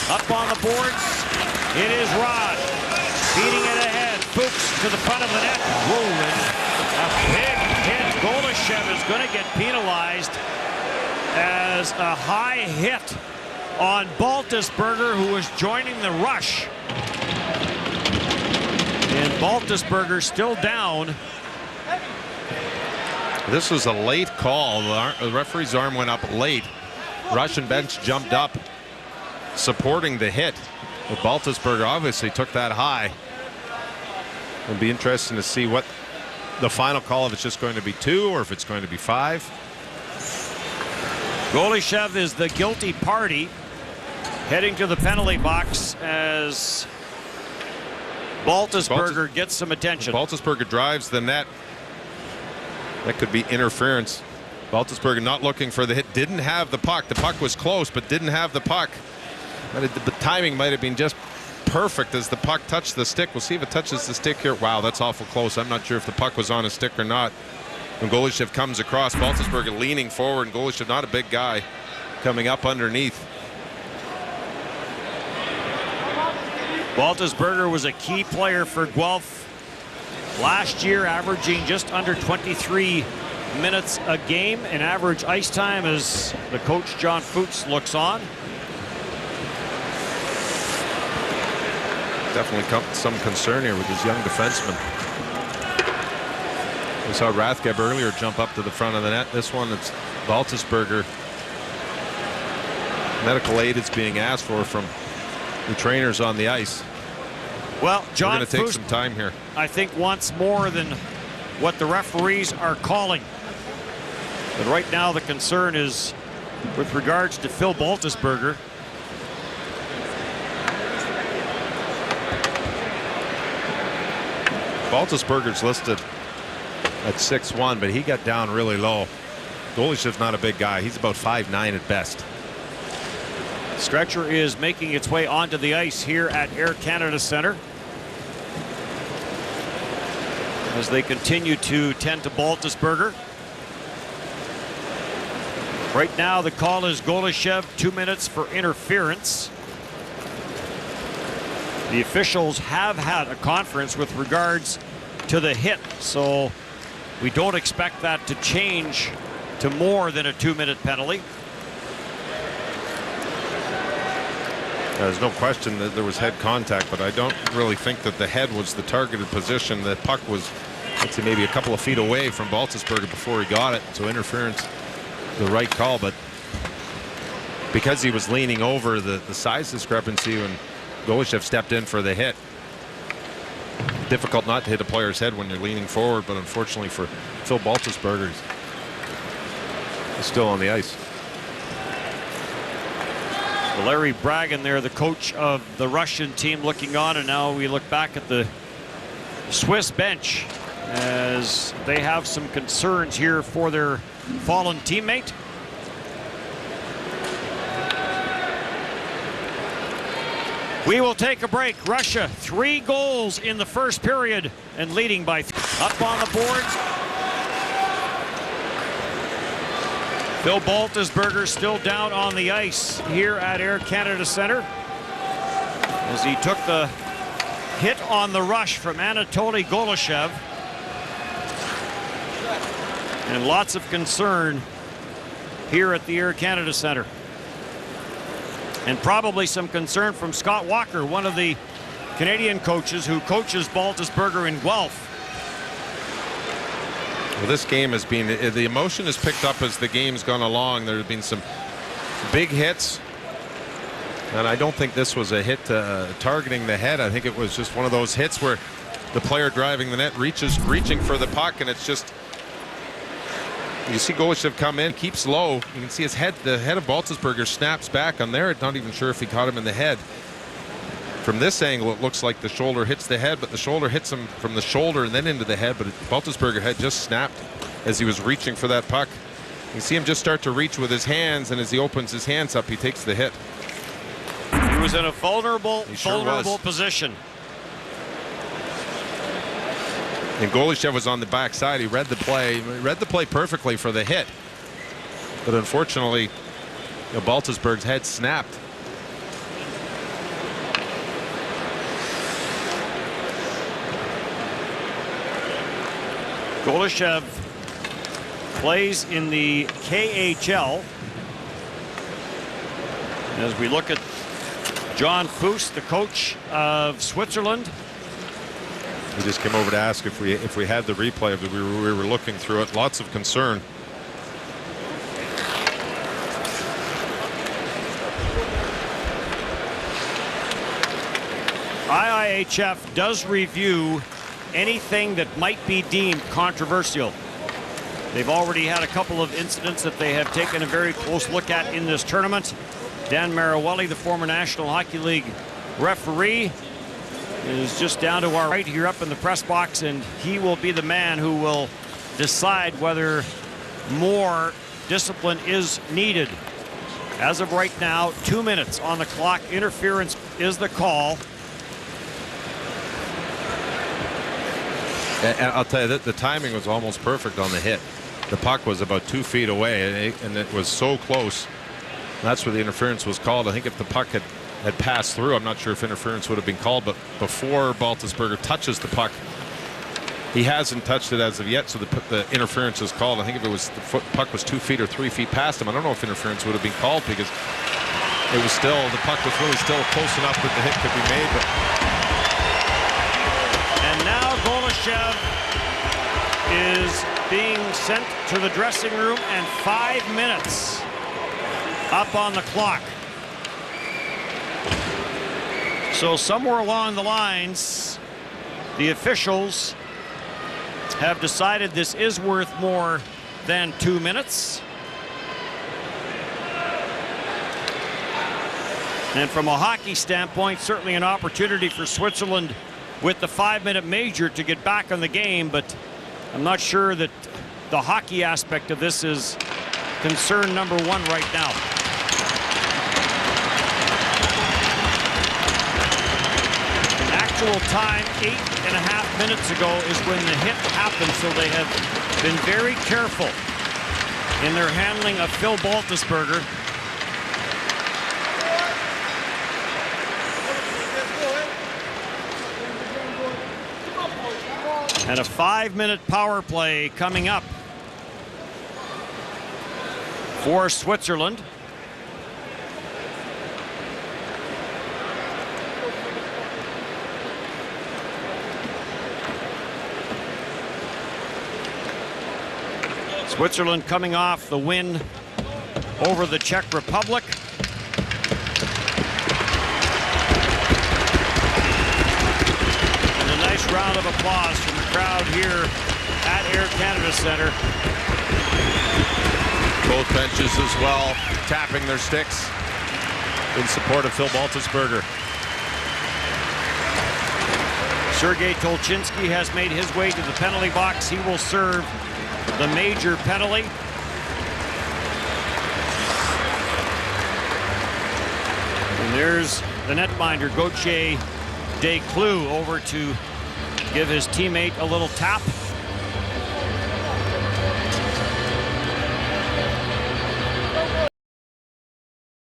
Up on the boards, it is Rod. Feeding it ahead. Fuchs to the front of the net. Rolling. A big hit. Golyshev is going to get penalized as a high hit on Baltisberger, who was joining the rush. And Baltisberger still down. This was a late call. The referee's arm went up late. Russian bench jumped up, supporting the hit. But Baltisberger obviously took that high. It'll be interesting to see what the final call, if it's just going to be 2 or if it's going to be 5. Golyshev is the guilty party, heading to the penalty box as Baltisberger gets some attention. Baltisberger drives the net. That could be interference. Baltisberger not looking for the hit, didn't have the puck. The puck was close, but didn't have the puck. The timing might have been just perfect as the puck touched the stick. We'll see if it touches the stick here. Wow, that's awful close. I'm not sure if the puck was on a stick or not. When Golyshev comes across, Baltisberger leaning forward, and Golyshev, not a big guy, coming up underneath. Baltisberger was a key player for Guelph last year, averaging just under 23 minutes a game in average ice time as the coach John Fuchs looks on. Definitely some concern here with his young defenseman. We saw Rathgeb earlier jump up to the front of the net. This one, it's Baltisberger. Medical aid is being asked for from the trainers on the ice. Well, John, we're going to take some time here. I think wants more than what the referees are calling. But right now the concern is with regards to Phil Baltisberger. Baltisberger's listed at 6'1", but he got down really low. Golishev's not a big guy. He's about 5'9" at best. Stretcher is making its way onto the ice here at Air Canada Centre as they continue to tend to Baltisberger. Right now the call is Golyshev, 2 minutes for interference. The officials have had a conference with regards to the hit, so we don't expect that to change to more than a 2-minute penalty. There's no question that there was head contact, but I don't really think that the head was the targeted position. The puck was, let's say, maybe a couple of feet away from Baltisberger before he got it, so interference, the right call. But because he was leaning over, the size discrepancy when Golyshev stepped in for the hit. Difficult not to hit a player's head when you're leaning forward, but unfortunately for Phil Baltisberger, he's still on the ice. Larry Bragan there, the coach of the Russian team, looking on, and now we look back at the Swiss bench as they have some concerns here for their fallen teammate. We will take a break. Russia 3 goals in the first period and leading by up on the boards. Phil Baltisberger still down on the ice here at Air Canada Centre as he took the hit on the rush from Anatoli Golyshev. And lots of concern here at the Air Canada Centre. And probably some concern from Scott Walker, one of the Canadian coaches who coaches Baltisberger in Guelph. Well, this game has been, the emotion has picked up as the game's gone along. There have been some big hits, and I don't think this was a hit targeting the head. I think it was just one of those hits where the player driving the net reaching for the puck, and it's just, you see Golyshev come in, keeps low. You can see his head, the head of Baltisberger snaps back on there. I'm not even sure if he caught him in the head. From this angle, it looks like the shoulder hits the head, but the shoulder hits him from the shoulder and then into the head. But Baltisberger head just snapped as he was reaching for that puck. You see him just start to reach with his hands, and as he opens his hands up, he takes the hit. He was in a vulnerable position. And Golyshev was on the backside. He read the play perfectly for the hit. But unfortunately, Baltisberger's head snapped. Golyshev plays in the KHL. As we look at John Foose, the coach of Switzerland. We just came over to ask if we had the replay of it. We were looking through it. Lots of concern. IIHF does review anything that might be deemed controversial. They've already had a couple of incidents that they have taken a very close look at in this tournament. Dan Marawelli, the former National Hockey League referee, is just down to our right here up in the press box, and he will be the man who will decide whether more discipline is needed. As of right now, 2 minutes on the clock. Interference is the call. And I'll tell you that the timing was almost perfect on the hit. The puck was about 2 feet away, and it was so close. That's where the interference was called. I think if the puck had passed through, I'm not sure if interference would have been called, but before Baltisberger touches the puck, he hasn't touched it as of yet, so the interference is called. I think if it was the puck was 2 feet or 3 feet past him, I don't know if interference would have been called, because it was still, the puck was really still close enough that the hit could be made. But and now Golyshev is being sent to the dressing room, and 5 minutes up on the clock. So somewhere along the lines, the officials have decided this is worth more than 2 minutes. And from a hockey standpoint, certainly an opportunity for Switzerland with the 5-minute major to get back on the game, but I'm not sure that the hockey aspect of this is concern number one right now. Actual time 8.5 minutes ago is when the hit happened, so they have been very careful in their handling of Phil Baltisberger. And a 5-minute power play coming up for Switzerland. Switzerland coming off the win over the Czech Republic. And a nice round of applause from the crowd here at Air Canada Centre. both benches as well, tapping their sticks in support of Phil Baltisberger. Sergei Tolchinsky has made his way to the penalty box. He will serve the major penalty. And there's the netminder, Gauthier Desclous, over to give his teammate a little tap.